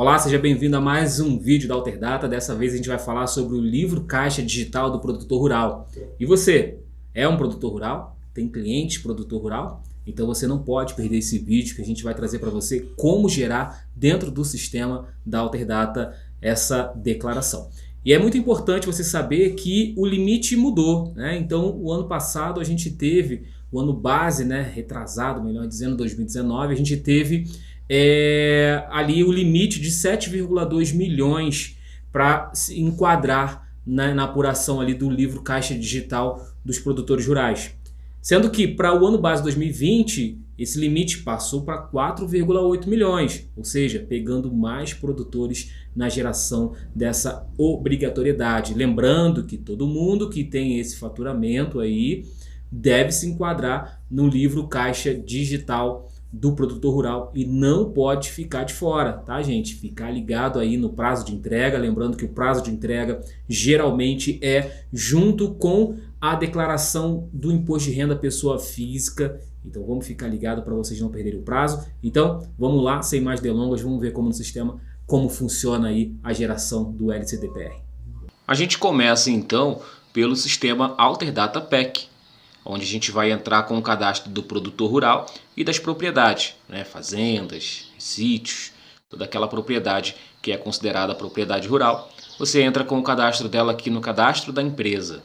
Olá, seja bem-vindo a mais um vídeo da Alterdata. Dessa vez a gente vai falar sobre o livro caixa digital do produtor rural. E você, é um produtor rural? Tem cliente produtor rural? Então você não pode perder esse vídeo que a gente vai trazer para você como gerar dentro do sistema da Alterdata essa declaração. E é muito importante você saber que o limite mudou, né? Então o ano passado a gente teve, o ano base, né, retrasado, melhor dizendo, 2019, a gente teve ali o limite de 7,2 milhões para se enquadrar na apuração ali do livro caixa digital dos produtores rurais. Sendo que para o ano base 2020, esse limite passou para 4,8 milhões, ou seja, pegando mais produtores na geração dessa obrigatoriedade. Lembrando que todo mundo que tem esse faturamento aí deve se enquadrar no livro caixa digital do produtor rural e não pode ficar de fora, tá, gente? Ficar ligado aí no prazo de entrega, lembrando que o prazo de entrega geralmente é junto com a declaração do imposto de renda pessoa física. Então vamos ficar ligado para vocês não perderem o prazo. Então vamos lá, sem mais delongas, vamos ver como no sistema, como funciona aí a geração do LCDPR. A gente começa então pelo sistema Alterdata PEC, onde a gente vai entrar com o cadastro do produtor rural e das propriedades, né? Fazendas, sítios, toda aquela propriedade que é considerada propriedade rural. Você entra com o cadastro dela aqui no cadastro da empresa.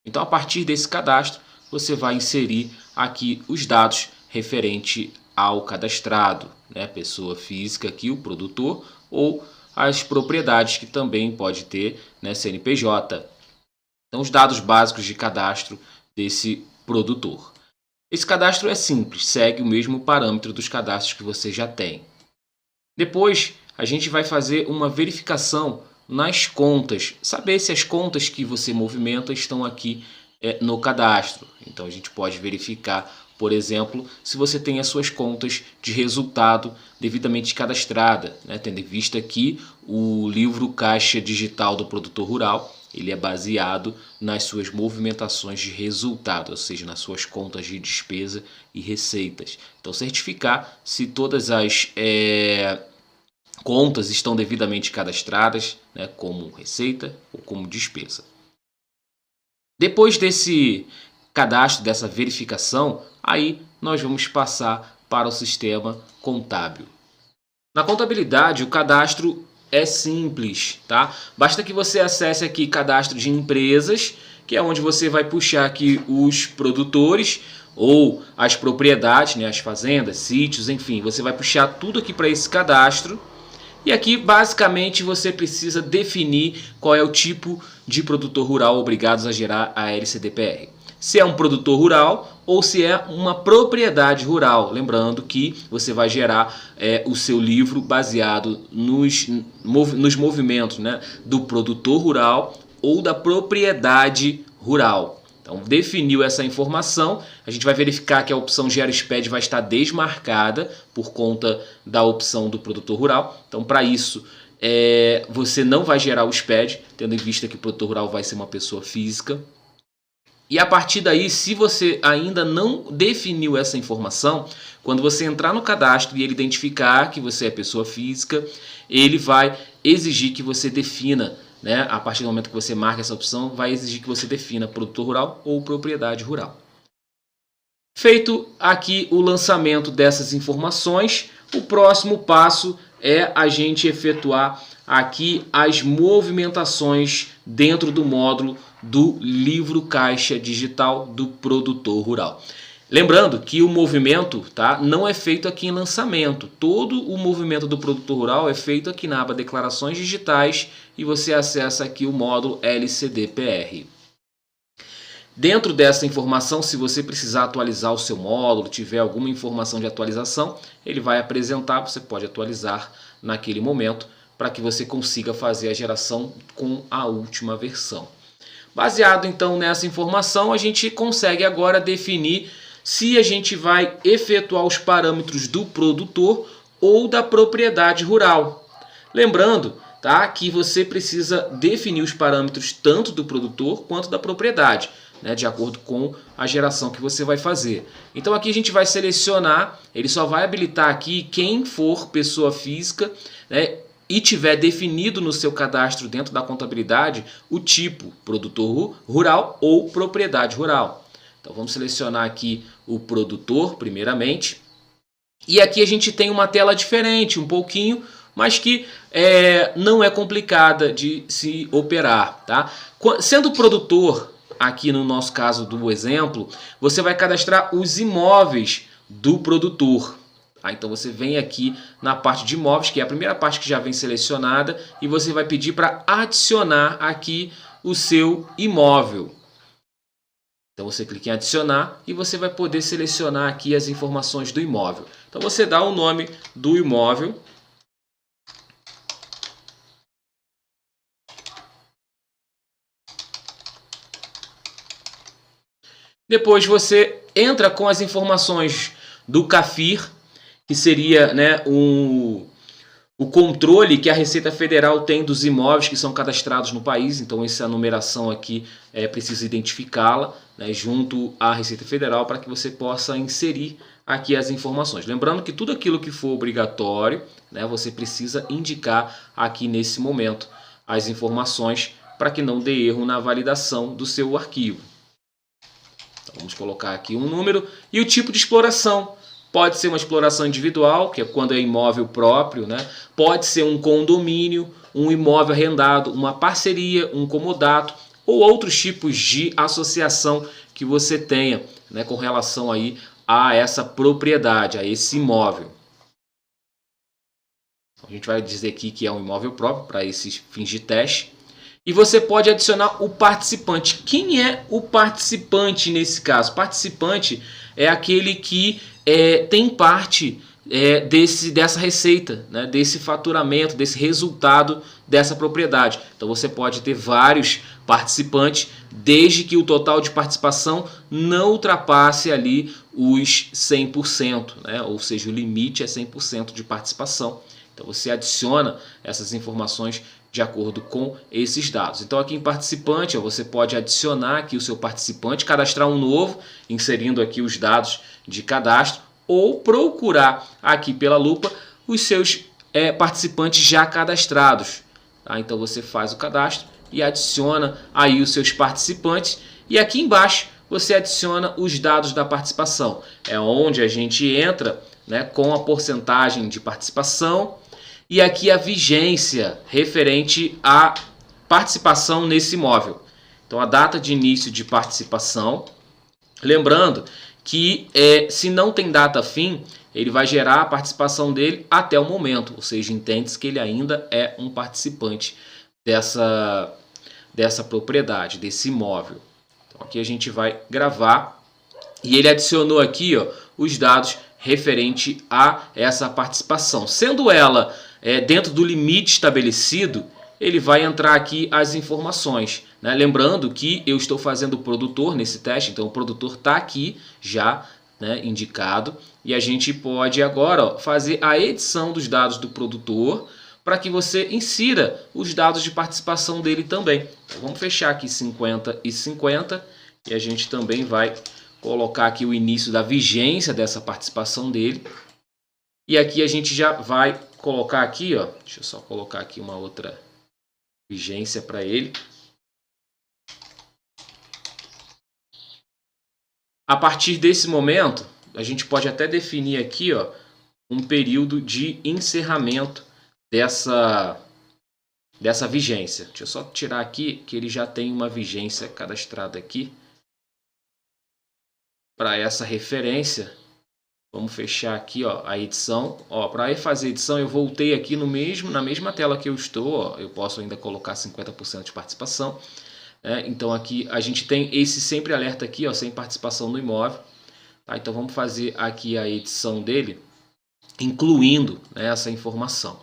Então, a partir desse cadastro, você vai inserir aqui os dados referente ao cadastrado, né? Pessoa física aqui, o produtor, ou as propriedades que também pode ter, né? CNPJ. Então, os dados básicos de cadastro desse produtor. Esse cadastro é simples, segue o mesmo parâmetro dos cadastros que você já tem. Depois, a gente vai fazer uma verificação nas contas, saber se as contas que você movimenta estão aqui no cadastro. Então, a gente pode verificar, por exemplo, se você tem as suas contas de resultado devidamente cadastrada, né? Tendo em vista aqui o livro caixa digital do produtor rural, ele é baseado nas suas movimentações de resultado, ou seja, nas suas contas de despesa e receitas. Então, certificar se todas as contas estão devidamente cadastradas, né, como receita ou como despesa. Depois desse cadastro, dessa verificação, aí nós vamos passar para o sistema contábil. Na contabilidade, o cadastro é simples, tá? Basta que você acesse aqui cadastro de empresas, que é onde você vai puxar aqui os produtores ou as propriedades, né, as fazendas, sítios, enfim, você vai puxar tudo aqui para esse cadastro. E aqui, basicamente, você precisa definir qual é o tipo de produtor rural obrigados a gerar a LCDPR. Se é um produtor rural ou se é uma propriedade rural. Lembrando que você vai gerar o seu livro baseado nos movimentos, né, do produtor rural ou da propriedade rural. Então, definiu essa informação, a gente vai verificar que a opção Gera SPED vai estar desmarcada por conta da opção do produtor rural. Então, para isso, você não vai gerar o SPED, tendo em vista que o produtor rural vai ser uma pessoa física. E a partir daí, se você ainda não definiu essa informação, quando você entrar no cadastro e ele identificar que você é pessoa física, ele vai exigir que você defina, né? A partir do momento que você marca essa opção, vai exigir que você defina produtor rural ou propriedade rural. Feito aqui o lançamento dessas informações, o próximo passo é a gente efetuar aqui as movimentações dentro do módulo do livro caixa digital do produtor rural. Lembrando que o movimento, tá, não é feito aqui em lançamento. Todo o movimento do produtor rural é feito aqui na aba declarações digitais e você acessa aqui o módulo LCDPR. Dentro dessa informação, se você precisar atualizar o seu módulo, tiver alguma informação de atualização, ele vai apresentar, você pode atualizar naquele momento para que você consiga fazer a geração com a última versão. Baseado então nessa informação, a gente consegue agora definir se a gente vai efetuar os parâmetros do produtor ou da propriedade rural. Lembrando, tá, que você precisa definir os parâmetros tanto do produtor quanto da propriedade, né, de acordo com a geração que você vai fazer. Então aqui a gente vai selecionar, ele só vai habilitar aqui quem for pessoa física, né, e tiver definido no seu cadastro dentro da contabilidade o tipo produtor rural ou propriedade rural. Então vamos selecionar aqui o produtor primeiramente. E aqui a gente tem uma tela diferente um pouquinho, mas que não é complicada de se operar, tá? Sendo produtor, aqui no nosso caso do exemplo, você vai cadastrar os imóveis do produtor. Então você vem aqui na parte de imóveis, que é a primeira parte que já vem selecionada, e você vai pedir para adicionar aqui o seu imóvel. Então você clica em adicionar e você vai poder selecionar aqui as informações do imóvel. Então você dá o nome do imóvel. Depois você entra com as informações do CAFIR, que seria, né, o controle que a Receita Federal tem dos imóveis que são cadastrados no país. Então essa numeração aqui precisa identificá-la, né, junto à Receita Federal para que você possa inserir aqui as informações. Lembrando que tudo aquilo que for obrigatório, né, você precisa indicar aqui nesse momento as informações para que não dê erro na validação do seu arquivo. Então, vamos colocar aqui um número e o tipo de exploração. Pode ser uma exploração individual, que é quando é imóvel próprio, né? Pode ser um condomínio, um imóvel arrendado, uma parceria, um comodato ou outros tipos de associação que você tenha, né, com relação aí a essa propriedade, a esse imóvel. A gente vai dizer aqui que é um imóvel próprio para esses fins de teste. E você pode adicionar o participante. Quem é o participante nesse caso? Participante é aquele que tem parte dessa receita, né, desse faturamento, desse resultado dessa propriedade. Então você pode ter vários participantes, desde que o total de participação não ultrapasse ali os 100%, né, ou seja, o limite é 100% de participação. Então você adiciona essas informações de acordo com esses dados. Então aqui em participante, você pode adicionar aqui o seu participante, cadastrar um novo, inserindo aqui os dados de cadastro, ou procurar aqui pela lupa os seus participantes já cadastrados. Tá? Então você faz o cadastro e adiciona aí os seus participantes, e aqui embaixo você adiciona os dados da participação. É onde a gente entra, né, com a porcentagem de participação, e aqui a vigência referente à participação nesse imóvel. Então a data de início de participação. Lembrando que se não tem data fim, ele vai gerar a participação dele até o momento. Ou seja, entende-se que ele ainda é um participante dessa propriedade, desse imóvel. Então aqui a gente vai gravar. E ele adicionou aqui, ó, os dados referente a essa participação. Sendo ela dentro do limite estabelecido, ele vai entrar aqui as informações, né? Lembrando que eu estou fazendo o produtor nesse teste, então o produtor está aqui já, né, indicado. E a gente pode agora, ó, fazer a edição dos dados do produtor para que você insira os dados de participação dele também. Então, vamos fechar aqui 50 e 50 e a gente também vai colocar aqui o início da vigência dessa participação dele. E aqui a gente já vai colocar aqui, ó, deixa eu só colocar aqui uma outra vigência para ele. A partir desse momento, a gente pode até definir aqui, ó, um período de encerramento dessa vigência. Deixa eu só tirar aqui que ele já tem uma vigência cadastrada aqui para essa referência. Vamos fechar aqui, ó, a edição. Para fazer a edição, eu voltei aqui na mesma tela que eu estou. Ó, eu posso ainda colocar 50% de participação. Então aqui a gente tem esse sempre alerta aqui, ó, sem participação no imóvel. Tá? Então vamos fazer aqui a edição dele, incluindo, né, essa informação.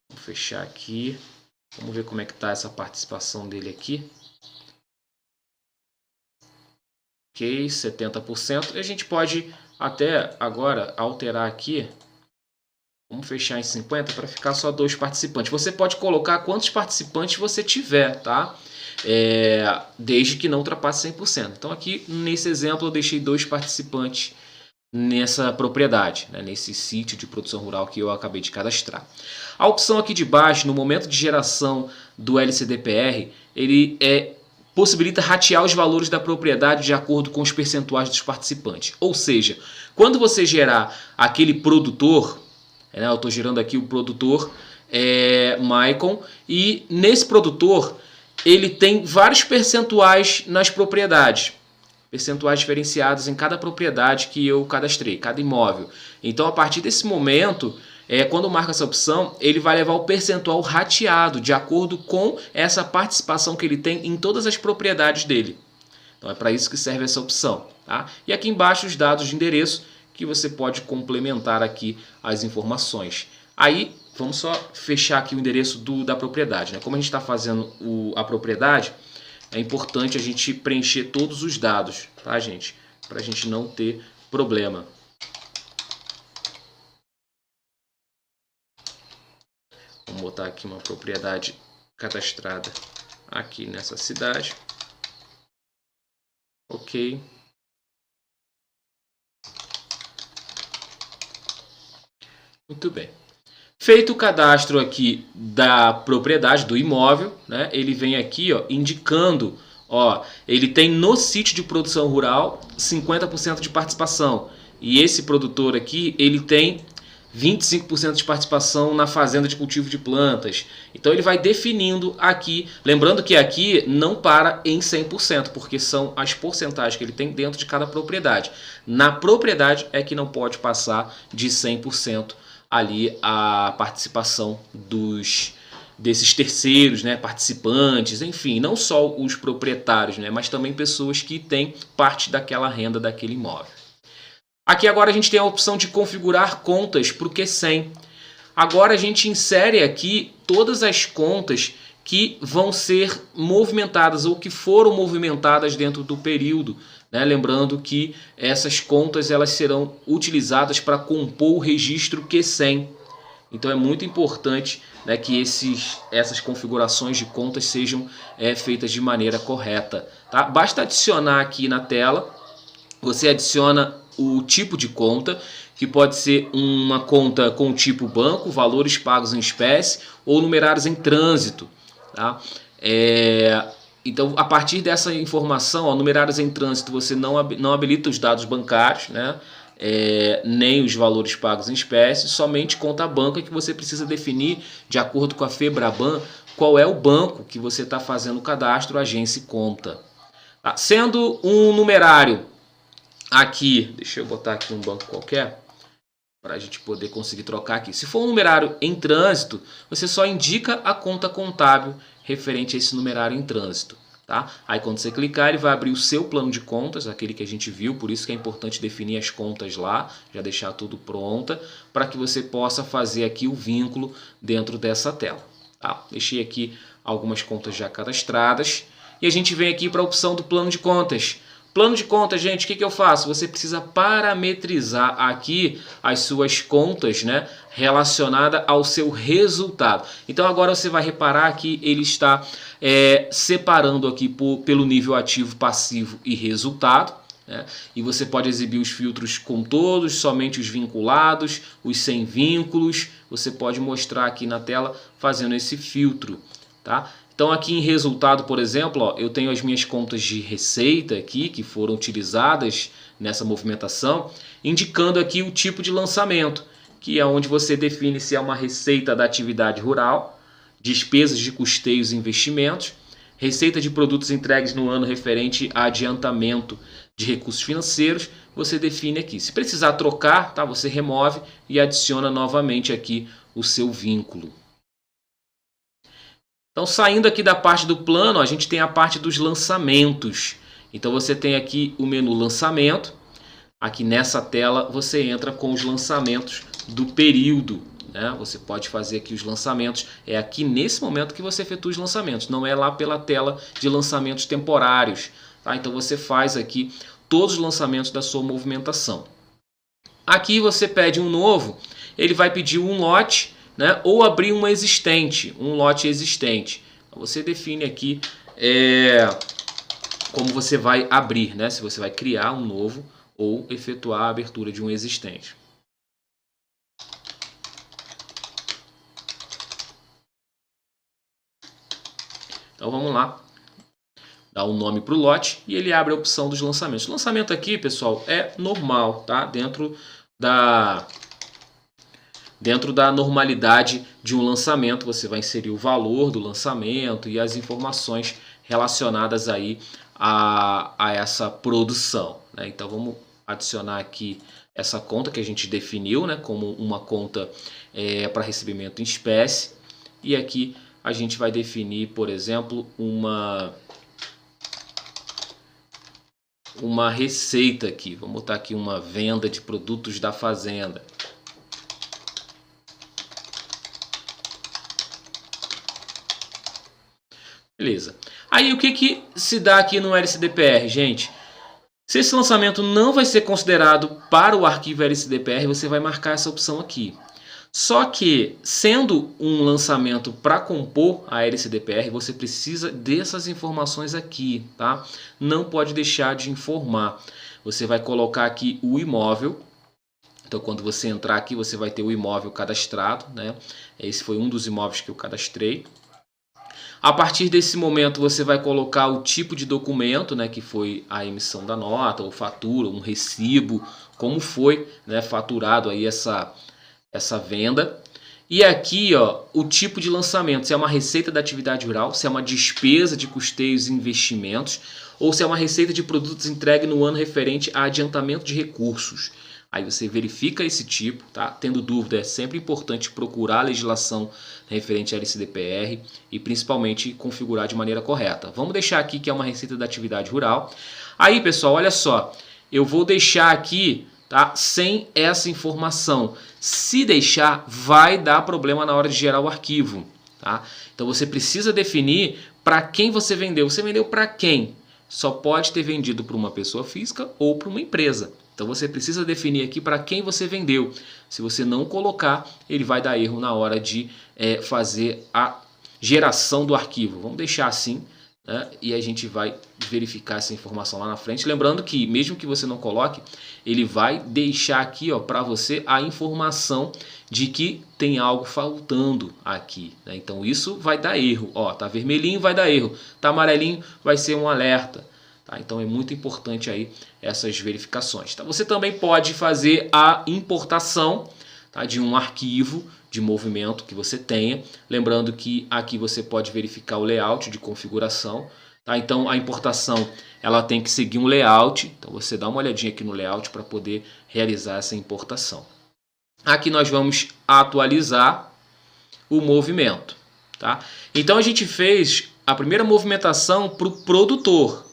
Vou fechar aqui. Vamos ver como é que está essa participação dele aqui. Ok, 70%. E a gente pode até agora alterar aqui. Vamos fechar em 50 para ficar só 2 participantes. Você pode colocar quantos participantes você tiver, tá? Desde que não ultrapasse 100%. Então aqui nesse exemplo eu deixei 2 participantes nessa propriedade, né, nesse sítio de produção rural que eu acabei de cadastrar. A opção aqui de baixo, no momento de geração do LCDPR, ele possibilita ratear os valores da propriedade de acordo com os percentuais dos participantes. Ou seja, quando você gerar aquele produtor, eu estou gerando aqui o produtor Maicon, e nesse produtor ele tem vários percentuais nas propriedades. Percentuais diferenciados em cada propriedade que eu cadastrei, cada imóvel. Então, a partir desse momento, quando marca essa opção, ele vai levar o percentual rateado de acordo com essa participação que ele tem em todas as propriedades dele. Então, é para isso que serve essa opção. Tá? E aqui embaixo os dados de endereço que você pode complementar aqui as informações. Aí, vamos só fechar aqui o endereço da propriedade. Né? Como a gente está fazendo a propriedade, é importante a gente preencher todos os dados, tá, gente? Para a gente não ter problema. Vamos botar aqui uma propriedade cadastrada aqui nessa cidade. Ok. Muito bem. Feito o cadastro aqui da propriedade, do imóvel, né, ele vem aqui indicando, ele tem no sítio de produção rural 50% de participação. E esse produtor aqui, ele tem 25% de participação na fazenda de cultivo de plantas. Então ele vai definindo aqui, lembrando que aqui não para em 100%, porque são as porcentagens que ele tem dentro de cada propriedade. Na propriedade é que não pode passar de 100% ali a participação desses terceiros, né, participantes, enfim, não só os proprietários, né, mas também pessoas que têm parte daquela renda daquele imóvel. Aqui agora a gente tem a opção de configurar contas para o Q100. Agora a gente insere aqui todas as contas que vão ser movimentadas ou que foram movimentadas dentro do período. Né? Lembrando que essas contas elas serão utilizadas para compor o registro Q100. Então é muito importante, né, que essas configurações de contas sejam feitas de maneira correta. Tá? Basta adicionar aqui na tela, você adiciona o tipo de conta, que pode ser uma conta com tipo banco, valores pagos em espécie ou numerários em trânsito. Tá? Então, a partir dessa informação, numerários em trânsito, você não habilita os dados bancários, né? Nem os valores pagos em espécie, somente conta banca que você precisa definir, de acordo com a FEBRABAN, qual é o banco que você está fazendo o cadastro, agência e conta. Tá? Sendo um numerário aqui, deixa eu botar aqui um banco qualquer, para a gente poder conseguir trocar aqui. Se for um numerário em trânsito, você só indica a conta contábil referente a esse numerário em trânsito. Tá? Aí quando você clicar, ele vai abrir o seu plano de contas, aquele que a gente viu, por isso que é importante definir as contas lá, já deixar tudo pronta, para que você possa fazer aqui o vínculo dentro dessa tela. Tá? Deixei aqui algumas contas já cadastradas, e a gente vem aqui para a opção do plano de contas. Plano de contas, gente, o que eu faço? Você precisa parametrizar aqui as suas contas, né, relacionada ao seu resultado. Então agora você vai reparar que ele está separando aqui pelo nível ativo, passivo e resultado. Né? E você pode exibir os filtros com todos, somente os vinculados, os sem vínculos. Você pode mostrar aqui na tela fazendo esse filtro. Tá? Então aqui em resultado, por exemplo, eu tenho as minhas contas de receita aqui, que foram utilizadas nessa movimentação, indicando aqui o tipo de lançamento, que é onde você define se é uma receita da atividade rural, despesas de custeios e investimentos, receita de produtos entregues no ano referente a adiantamento de recursos financeiros, você define aqui. Se precisar trocar, tá, você remove e adiciona novamente aqui o seu vínculo. Então, saindo aqui da parte do plano, a gente tem a parte dos lançamentos. Então, você tem aqui o menu lançamento. Aqui nessa tela, você entra com os lançamentos do período. Né? Você pode fazer aqui os lançamentos. É aqui nesse momento que você efetua os lançamentos. Não é lá pela tela de lançamentos temporários. Tá? Então, você faz aqui todos os lançamentos da sua movimentação. Aqui você pede um novo. Ele vai pedir um lote, né? Ou abrir um lote existente. Você define aqui como você vai abrir, né? Se você vai criar um novo ou efetuar a abertura de um existente. Então vamos lá, dar um nome para o lote e ele abre a opção dos lançamentos. O lançamento aqui, pessoal, é normal, tá? Dentro da normalidade de um lançamento, você vai inserir o valor do lançamento e as informações relacionadas aí a essa produção, né? Então vamos adicionar aqui essa conta que a gente definiu, né, como uma conta para recebimento em espécie. E aqui a gente vai definir, por exemplo, uma receita aqui. Vamos botar aqui uma venda de produtos da fazenda. Beleza. Aí o que se dá aqui no LCDPR, gente? Se esse lançamento não vai ser considerado para o arquivo LCDPR, você vai marcar essa opção aqui. Só que, sendo um lançamento para compor a LCDPR, você precisa dessas informações aqui, tá? Não pode deixar de informar. Você vai colocar aqui o imóvel. Então, quando você entrar aqui, você vai ter o imóvel cadastrado, né? Esse foi um dos imóveis que eu cadastrei. A partir desse momento, você vai colocar o tipo de documento, né, que foi a emissão da nota, ou fatura, um recibo, como foi, né, faturado aí essa venda. E aqui, ó, o tipo de lançamento, se é uma receita da atividade rural, se é uma despesa de custeios e investimentos, ou se é uma receita de produtos entregue no ano referente a adiantamento de recursos. Aí você verifica esse tipo, tá? Tendo dúvida, é sempre importante procurar a legislação referente à LCDPR e principalmente configurar de maneira correta. Vamos deixar aqui que é uma receita da atividade rural. Aí, pessoal, olha só, eu vou deixar aqui, tá, sem essa informação. Se deixar, vai dar problema na hora de gerar o arquivo, tá? Então você precisa definir para quem você vendeu. Você vendeu para quem? Só pode ter vendido para uma pessoa física ou para uma empresa. Então você precisa definir aqui para quem você vendeu. Se você não colocar, ele vai dar erro na hora de fazer a geração do arquivo. Vamos deixar assim, né? E a gente vai verificar essa informação lá na frente. Lembrando que mesmo que você não coloque, ele vai deixar aqui para você a informação de que tem algo faltando aqui, né? Então isso vai dar erro. Ó, tá vermelhinho, vai dar erro. Tá amarelinho, vai ser um alerta. Tá? Então é muito importante aí essas verificações. Tá? Você também pode fazer a importação, tá, de um arquivo de movimento que você tenha. Lembrando que aqui você pode verificar o layout de configuração. Tá? Então a importação ela tem que seguir um layout. Então você dá uma olhadinha aqui no layout para poder realizar essa importação. Aqui nós vamos atualizar o movimento. Tá? Então a gente fez a primeira movimentação para o produtor.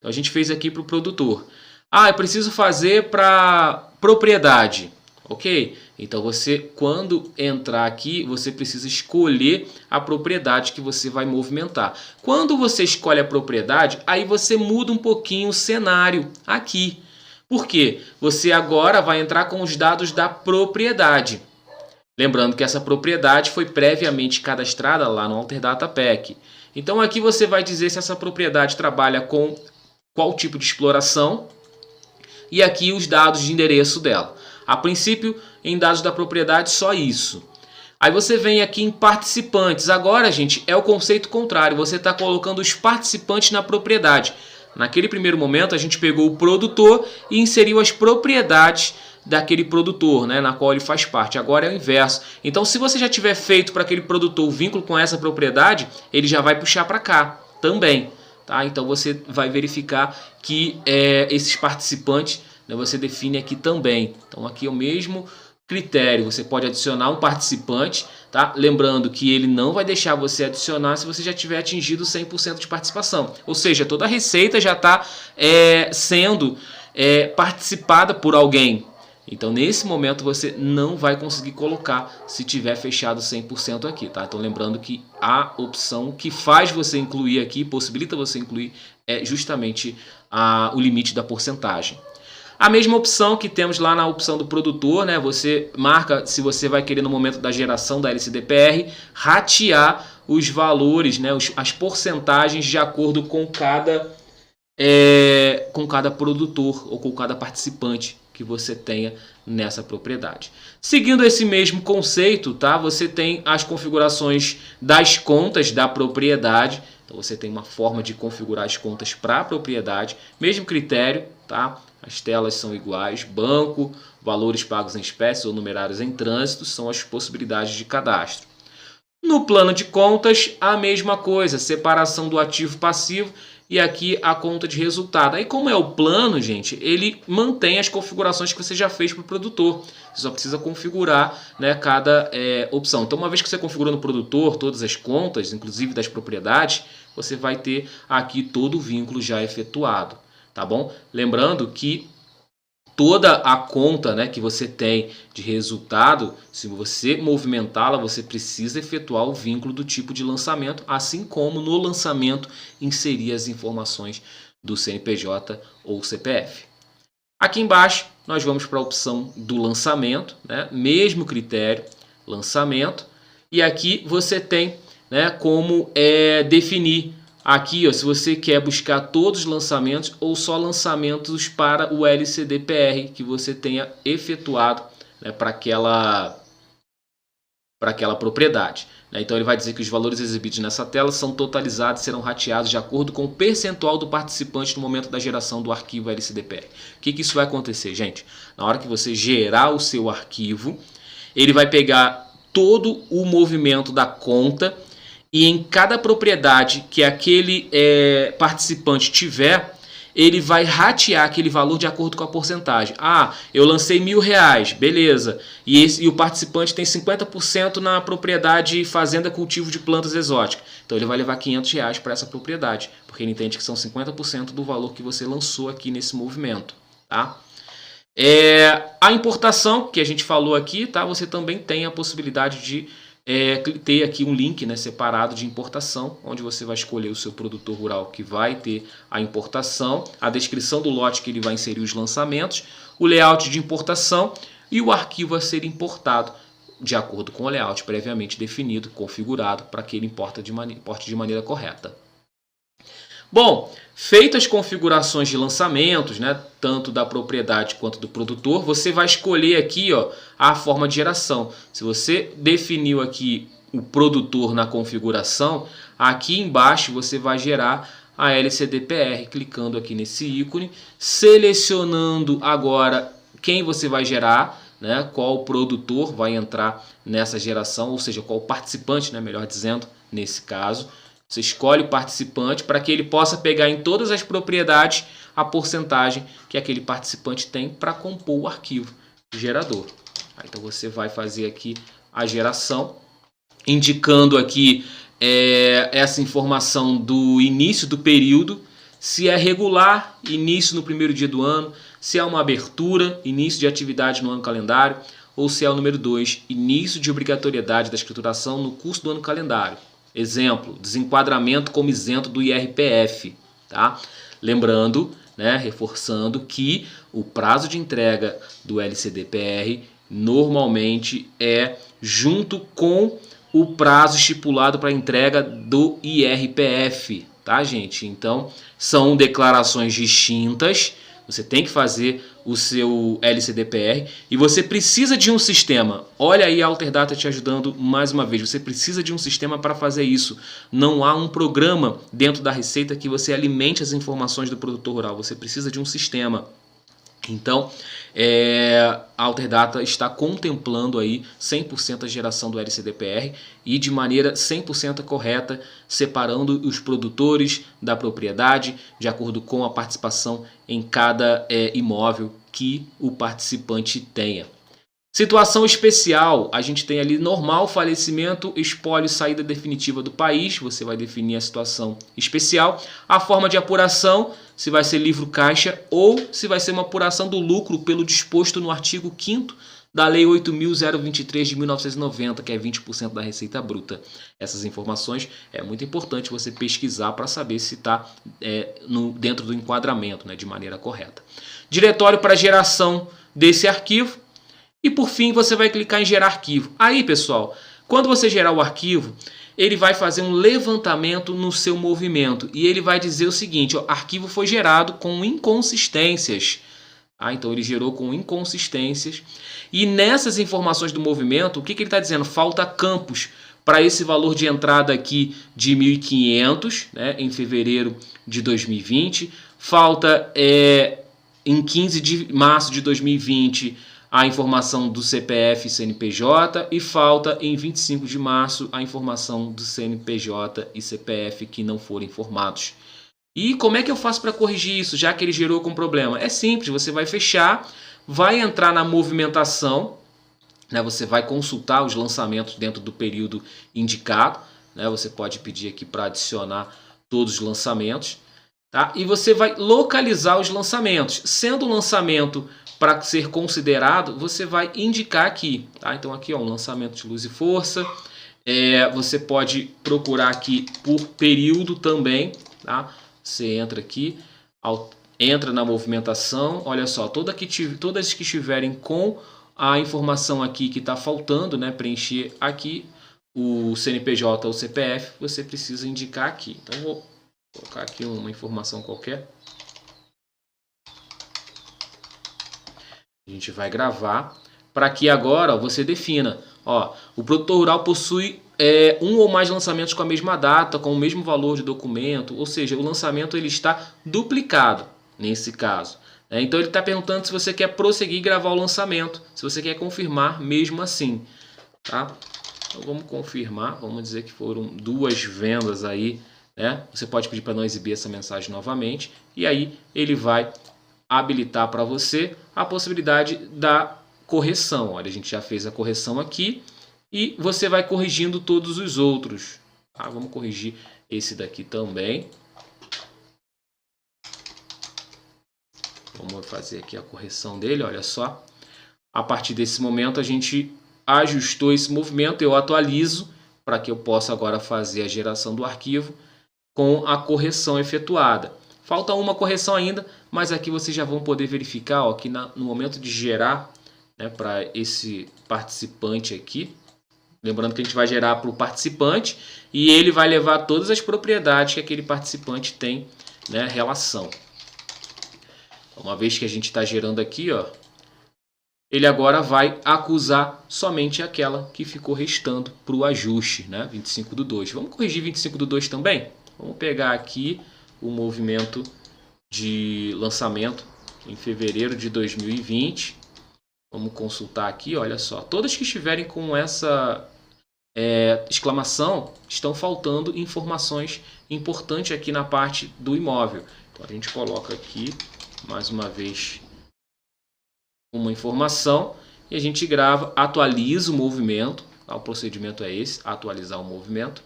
Então a gente fez aqui para o produtor. Ah, eu preciso fazer para propriedade. Ok? Então você, quando entrar aqui, você precisa escolher a propriedade que você vai movimentar. Quando você escolhe a propriedade, aí você muda um pouquinho o cenário aqui. Por quê? Você agora vai entrar com os dados da propriedade. Lembrando que essa propriedade foi previamente cadastrada lá no Alterdata Pack. Então aqui você vai dizer se essa propriedade trabalha com qual tipo de exploração e aqui os dados de endereço dela. A princípio, em dados da propriedade, só isso. Aí você vem aqui em participantes. Agora, gente, é o conceito contrário. Você está colocando os participantes na propriedade. Naquele primeiro momento, a gente pegou o produtor e inseriu as propriedades daquele produtor, né, na qual ele faz parte. Agora é o inverso. Então, se você já tiver feito para aquele produtor o vínculo com essa propriedade, ele já vai puxar para cá também. Tá? Então você vai verificar que esses participantes, né, você define aqui também. Então aqui é o mesmo critério. Você pode adicionar um participante, tá? Lembrando que ele não vai deixar você adicionar se você já tiver atingido 100% de participação. Ou seja, toda a receita já está sendo participada por alguém. Então nesse momento você não vai conseguir colocar se tiver fechado 100% aqui, tá? Então lembrando que a opção que faz você incluir aqui, possibilita você incluir, é justamente o limite da porcentagem. A mesma opção que temos lá na opção do produtor, né? Você marca se você vai querer no momento da geração da LCDPR ratear os valores, né? As porcentagens de acordo com com cada produtor ou com cada participante que você tenha nessa propriedade. Seguindo esse mesmo conceito, tá? Você tem as configurações das contas da propriedade. Então você tem uma forma de configurar as contas para a propriedade, mesmo critério, tá? As telas são iguais, banco, valores pagos em espécie ou numerários em trânsito são as possibilidades de cadastro. No plano de contas, a mesma coisa, separação do ativo passivo e aqui a conta de resultado. Aí como é o plano, gente, ele mantém as configurações que você já fez para o produtor. Você só precisa configurar, né, cada opção. Então uma vez que você configurou no produtor todas as contas, inclusive das propriedades, você vai ter aqui todo o vínculo já efetuado, tá bom? Lembrando que toda a conta, né, que você tem de resultado, se você movimentá-la, você precisa efetuar o vínculo do tipo de lançamento, assim como no lançamento inserir as informações do CNPJ ou CPF. Aqui embaixo nós vamos para a opção do lançamento, né, mesmo critério, lançamento, e aqui você tem, né, como definir. Aqui, ó, se você quer buscar todos os lançamentos ou só lançamentos para o LCD-PR que você tenha efetuado, né, para aquela propriedade. Né? Então ele vai dizer que os valores exibidos nessa tela são totalizados e serão rateados de acordo com o percentual do participante no momento da geração do arquivo LCD-PR. O que isso vai acontecer, gente? Na hora que você gerar o seu arquivo, ele vai pegar todo o movimento da conta e em cada propriedade que aquele participante tiver, ele vai ratear aquele valor de acordo com a porcentagem. Ah, eu lancei R$1.000, beleza. E o participante tem 50% na propriedade fazenda cultivo de plantas exóticas. Então ele vai levar R$500 para essa propriedade, porque ele entende que são 50% do valor que você lançou aqui nesse movimento. Tá? A importação, que a gente falou aqui, tá? Você também tem a possibilidade de ter aqui um link, né, separado de importação, onde você vai escolher o seu produtor rural que vai ter a importação, a descrição do lote que ele vai inserir os lançamentos, o layout de importação e o arquivo a ser importado, de acordo com o layout previamente definido, configurado, para que ele importe de maneira correta. Bom, feitas as configurações de lançamentos, né, tanto da propriedade quanto do produtor, você vai escolher aqui, ó, a forma de geração. Se você definiu aqui o produtor na configuração, aqui embaixo você vai gerar a LCD-PR, clicando aqui nesse ícone, selecionando agora quem você vai gerar, né, qual produtor vai entrar nessa geração, ou seja, qual participante, né, melhor dizendo, nesse caso. Você escolhe o participante para que ele possa pegar em todas as propriedades a porcentagem que aquele participante tem para compor o arquivo gerador. Então você vai fazer aqui a geração, indicando aqui essa informação do início do período, se é regular, início no primeiro dia do ano, se é uma abertura, início de atividade no ano calendário, ou se é o número 2, início de obrigatoriedade da escrituração no curso do ano calendário. Exemplo, desenquadramento como isento do IRPF. Tá? Lembrando, né, reforçando que o prazo de entrega do LCD-PR normalmente é junto com o prazo estipulado para entrega do IRPF. Tá, gente? Então, são declarações distintas. Você tem que fazer o seu LCD-PR e você precisa de um sistema. Olha aí a Alterdata te ajudando mais uma vez. Você precisa de um sistema para fazer isso. Não há um programa dentro da Receita que você alimente as informações do produtor rural. Você precisa de um sistema. Então, a Alterdata está contemplando aí 100% a geração do LCD-PR e de maneira 100% correta, separando os produtores da propriedade de acordo com a participação em cada imóvel que o participante tenha. Situação especial, a gente tem ali normal, falecimento, espólio, saída definitiva do país. Você vai definir a situação especial. A forma de apuração, se vai ser livro caixa ou se vai ser uma apuração do lucro pelo disposto no artigo 5º da Lei 8.023 de 1990, que é 20% da receita bruta. Essas informações é muito importante você pesquisar para saber se está dentro do enquadramento, né, de maneira correta. Diretório para geração desse arquivo. E por fim você vai clicar em gerar arquivo. Aí, pessoal, quando você gerar o arquivo, ele vai fazer um levantamento no seu movimento e ele vai dizer o seguinte, ó, arquivo foi gerado com inconsistências. Então ele gerou com inconsistências e nessas informações do movimento, o que ele está dizendo? Falta campos para esse valor de entrada aqui de 1.500, né, em fevereiro de 2020, falta em 15 de março de 2020 a informação do CPF e CNPJ e falta em 25 de março a informação do CNPJ e CPF que não foram informados. E como é que eu faço para corrigir isso, já que ele gerou com problema? É simples, você vai fechar, vai entrar na movimentação, né, você vai consultar os lançamentos dentro do período indicado, né, você pode pedir aqui para adicionar todos os lançamentos, tá? E você vai localizar os lançamentos. Sendo o lançamento para ser considerado, você vai indicar aqui, tá? Então aqui, ó, um lançamento de Luz e Força. Você pode procurar aqui por período também, tá? Você entra aqui, entra na movimentação, olha só, todas que estiverem com a informação aqui que está faltando, né, preencher aqui o CNPJ ou CPF, você precisa indicar aqui. Então vou colocar aqui uma informação qualquer. A gente vai gravar para que agora, ó, você defina. Ó, o produtor rural possui um ou mais lançamentos com a mesma data, com o mesmo valor de documento, ou seja, o lançamento ele está duplicado nesse caso. Então ele está perguntando se você quer prosseguir e gravar o lançamento, se você quer confirmar mesmo assim. Tá? Então vamos confirmar, vamos dizer que foram 2 vendas aí. Né? Você pode pedir para não exibir essa mensagem novamente e aí ele vai habilitar para você a possibilidade da correção. Olha, a gente já fez a correção aqui e você vai corrigindo todos os outros. Tá? Vamos corrigir esse daqui também. Vamos fazer aqui a correção dele, olha só. A partir desse momento a gente ajustou esse movimento, eu atualizo para que eu possa agora fazer a geração do arquivo com a correção efetuada. Falta uma correção ainda, mas aqui vocês já vão poder verificar, ó, que no momento de gerar, né, para esse participante aqui, lembrando que a gente vai gerar para o participante e ele vai levar todas as propriedades que aquele participante tem, né, relação. Uma vez que a gente está gerando aqui, ó, ele agora vai acusar somente aquela que ficou restando para o ajuste, né, 25/2. Vamos corrigir 25/2 também? Vamos pegar aqui o movimento de lançamento em fevereiro de 2020. Vamos consultar aqui, olha só. Todas que estiverem com essa exclamação, estão faltando informações importantes aqui na parte do imóvel. Então a gente coloca aqui, mais uma vez, uma informação e a gente grava, atualiza o movimento. Tá? O procedimento é esse, atualizar o movimento.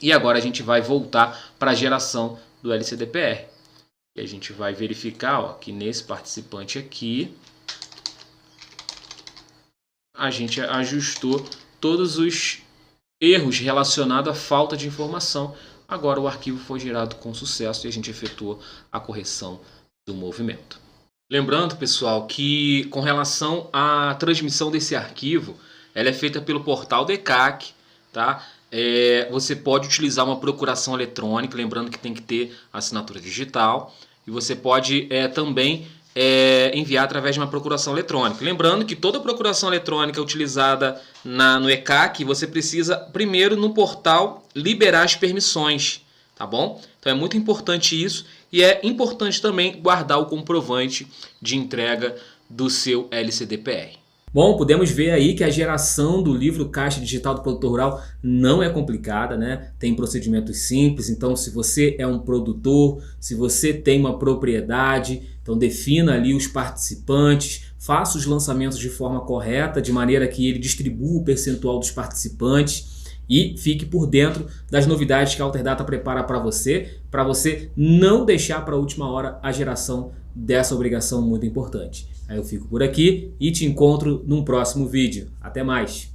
E agora a gente vai voltar para a geração do LCDPR. E a gente vai verificar, ó, que nesse participante aqui a gente ajustou todos os erros relacionados à falta de informação. Agora o arquivo foi gerado com sucesso e a gente efetuou a correção do movimento. Lembrando, pessoal, que com relação à transmissão desse arquivo, ela é feita pelo portal do ECAC, tá? Você pode utilizar uma procuração eletrônica, lembrando que tem que ter assinatura digital, e você pode também enviar através de uma procuração eletrônica. Lembrando que toda procuração eletrônica utilizada no ECAC, você precisa primeiro no portal liberar as permissões, tá bom? Então é muito importante isso e é importante também guardar o comprovante de entrega do seu LCDPR. Bom, podemos ver aí que a geração do livro Caixa Digital do Produtor Rural não é complicada, né? Tem procedimentos simples, então se você é um produtor, se você tem uma propriedade, então defina ali os participantes, faça os lançamentos de forma correta, de maneira que ele distribua o percentual dos participantes e fique por dentro das novidades que a Alterdata prepara para você não deixar para a última hora a geração dessa obrigação muito importante. Aí eu fico por aqui e te encontro num próximo vídeo. Até mais!